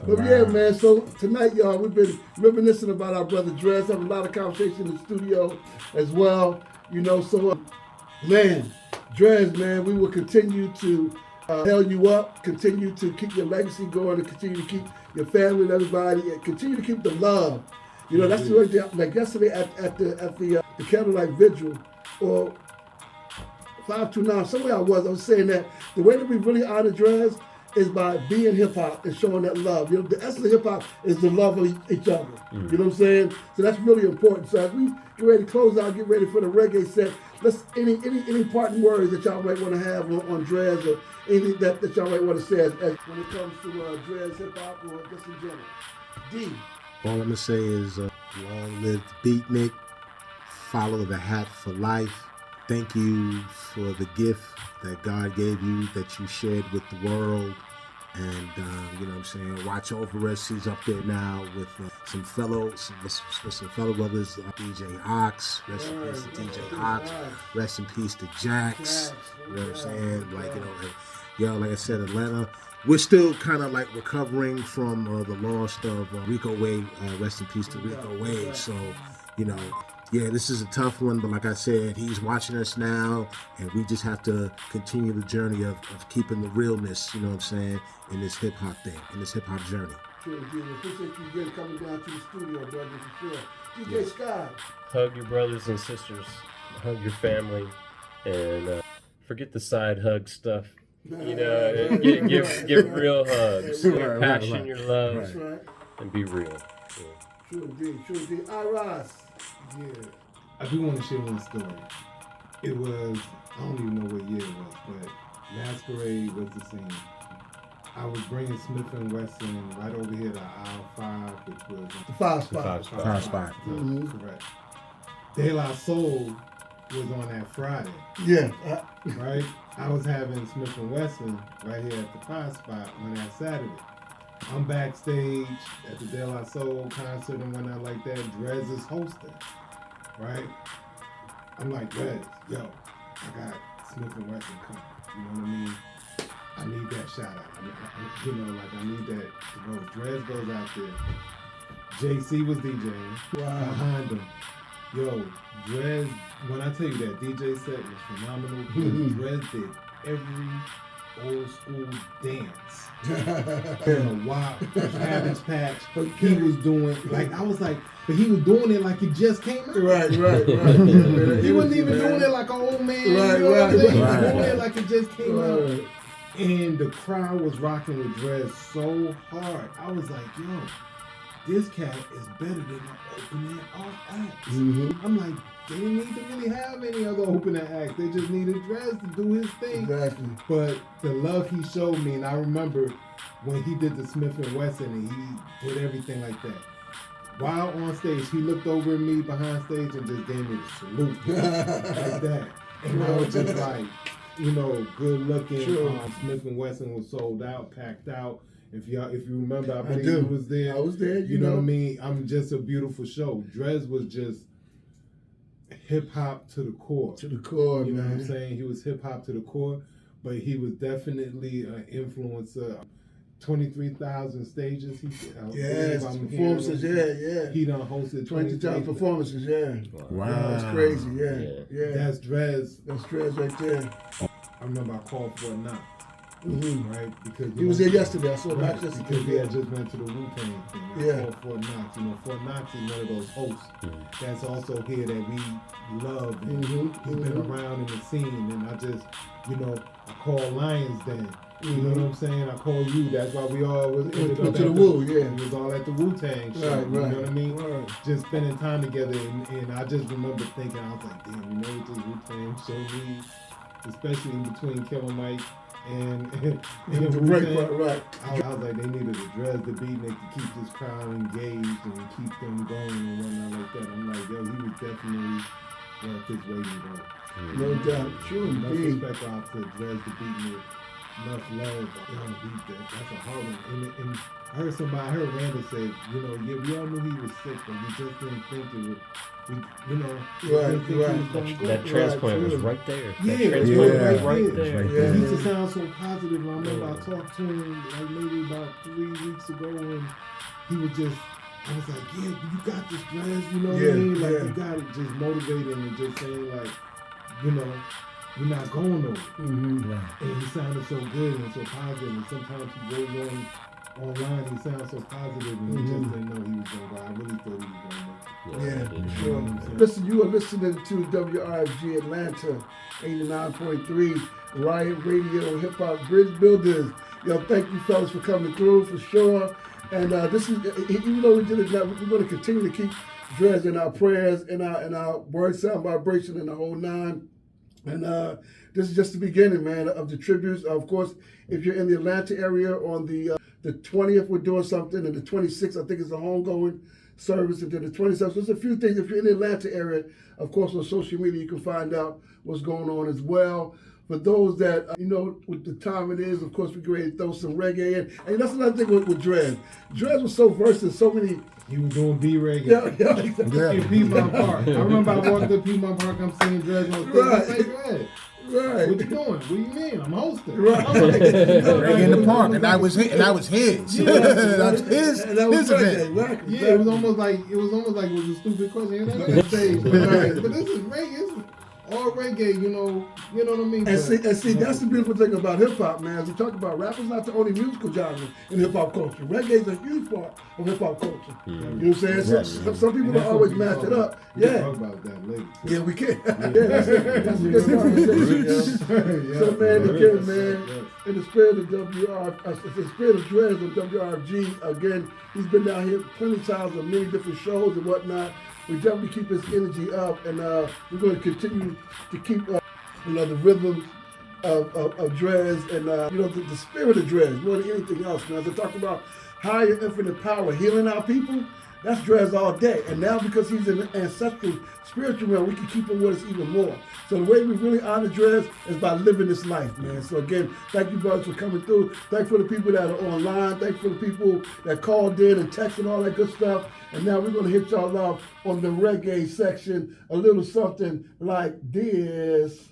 But yeah, man, so tonight, y'all, we've been reminiscing about our brother Dres, having a lot of conversation in the studio as well. So, man, Dres, man, we will continue to held you up, continue to keep your legacy going, and continue to keep your family and everybody, and continue to keep the love. That's the way. Like yesterday at the candlelight vigil, or 529, somewhere I was saying that the way that we really honor Dres is by being hip hop and showing that love. The essence of hip hop is the love of each other. You know what I'm saying? So that's really important. So as we get ready to close out, get ready for the reggae set, let's any parting words that y'all might want to have on Dres, or anything that y'all might want to say as when it comes to Dres hip hop, or just in general. D. All I'm gonna say is long live Beatnik. Follow the hat for life. Thank you for the gift that God gave you, that you shared with the world. And, you know what I'm saying, watch over us. He's up there now with some fellow brothers, DJ Ox. Rest in peace to DJ Ox. Rest in peace to Jax. You know what I'm saying? Like I said, Atlanta. We're still kind of like recovering from the loss of Rico Wade. Rest in peace to Rico Wade. So, yeah, this is a tough one, but like I said, he's watching us now, and we just have to continue the journey of keeping the realness, you know what I'm saying, in this hip-hop thing, in this hip-hop journey. Sure, dude. Appreciate you again coming down to the studio, brother, for sure. DJ Sky. Hug your brothers and sisters, hug your family, and forget the side hug stuff. Give real hugs, your passion, your love, and be real. True indeed. Iras. Yeah, I do want to share one story. It was, I don't even know what year it was, but Masquerade was the scene. I was bringing Smith & Wesson right over here to aisle 5, which was the five spot. Mm-hmm. Correct. De La Soul was on that Friday. Yeah. Right? I was having Smith & Wesson right here at the 5 spot on that Saturday. I'm backstage at the De La Soul concert and whatnot like that. Dres is hosting, right? I'm like, Dres, yo, I got Smith & Wesson coming. You know what I mean? I need that shout out. I need that to go. Dres goes out there. JC was DJing behind him. Yo, Dres, when I tell you that DJ set was phenomenal, Dres did every old school dance. Wild Cabbage Patch. He was doing, I was like, but he was doing it like it just came out. Right. He wasn't even doing it like an old man. Right. He was doing it like it just came out. And the crowd was rocking with Dres so hard. I was like, yo, this cat is better than the opening acts. Mm-hmm. I'm like, they didn't need to really have any other opening acts. They just needed Dres to do his thing. Exactly. But the love he showed me, and I remember when he did the Smith & Wesson and he did everything like that. While on stage, he looked over at me behind stage and just gave me the salute. Like that. And I was just like, good looking. Sure. Smith & Wesson was sold out, packed out. If you remember, I believe you was there. I was there. You know what I mean? I'm just a beautiful show. Dres was just hip hop to the core. To the core, you man. know what I'm saying? He was hip hop to the core, but he was definitely an influencer. 23,000 stages. Yes, performances. Yeah. He done hosted 20,000 performances. Yeah. Wow, that's crazy. Yeah. That's Dres. That's Dres right there. I remember I called for a knock. Mm-hmm. Right, because he was there yesterday. I saw that yesterday. Because we had just went to the Wu-Tang thing. Yeah. Fort Knox. Fort Knox is one of those hosts that's also here that we love. And he's been around in the scene, and I just, I call Lions Den. You know what I'm saying? I call you. That's why we all ended up to the Wu. Yeah, we was all at the Wu-Tang show. Right. You know what I mean? Right. Just spending time together, and I just remember thinking, I was like, damn, what this Wu-Tang show needs, especially in between Killer Mike and the break part, right. I was like, they needed to Dres the Beatnik to keep this crowd engaged and keep them going and whatnot like that. I'm like, yo, he was definitely worth his weight in gold. No doubt. True. Enough respect out to Dres the Beatnik. Enough love. That's a hard one. And I heard Randall say, we all knew he was sick, but we just didn't think it you know, Right, didn't think he right. was gonna go. That transplant was true. right there. Yeah, That transplant yeah. was right Yeah. there. Right He there. used to sound so positive. I remember I talked to him like maybe about 3 weeks ago, and he was just, I was like, yeah, you got this, Dres, you know what I Yeah, mean? Like, yeah. you got it, just motivating and just saying, like, you know, you're not going nowhere. Mm-hmm. And he sounded so good and so positive, and sometimes he goes online, he sounds so positive, and he just didn't know he was going to go. I really thought he was going to make it. Yeah, I did. sure. Yeah. Listen, you are listening to WRFG Atlanta 89.3 Riot Radio Hip Hop Bridge Builders. Yo, thank you fellas for coming through for sure. And this is, even though we did it now, we're going to continue to keep Dres in our prayers, in our word sound vibration, and the whole nine. And this is just the beginning, man, of the tributes. Of course, if you're in the Atlanta area on the 20th, we're doing something, and the 26th, I think, is the homegoing service, and then the 27th. So there's a few things. If you're in the Atlanta area, of course, on social media, you can find out what's going on as well. For those that, you know, with the time it is, of course, we're ready to throw some reggae in. And that's another thing with Dres. Dres was so versed in so many. He was doing B-reggae. Yeah. In Piedmont Park. I remember I walked to Piedmont Park, I'm seeing Dres on stage. I was like, Dres, Right. what you doing? What do you mean? I'm hosting. Right. I'm like, Reggae in the park, and I was his. Yeah. That was his And that was his reggae, event. right? yeah, it was almost like it was a stupid question. But this is reggae. It's all reggae, you know what I mean? And see, that's the beautiful thing about hip hop, man. As we talk about, rap is not the only musical genre in hip hop culture. Reggae is a huge part of hip hop culture. You know what I'm saying? Some people don't always match it up. We can Yeah. talk about that later. Yeah, we can. That's a good conversation, yo. So, man, again, man, in the spirit of the spirit of Dres and WRG, again, he's been down here plenty of times on many different shows and whatnot. We definitely keep his energy up, and we're going to continue to keep, the rhythm of Dres and, the spirit of Dres more than anything else, man. As I talk about higher infinite power, healing our people, that's Dres all day. And now because he's in the ancestral spiritual realm, we can keep him with us even more. So the way we really honor Dres is by living this life, man. So again, thank you brothers for coming through. Thanks for the people that are online. Thanks for the people that called in and texted and all that good stuff. And now we're going to hit y'all off on the reggae section, a little something like this.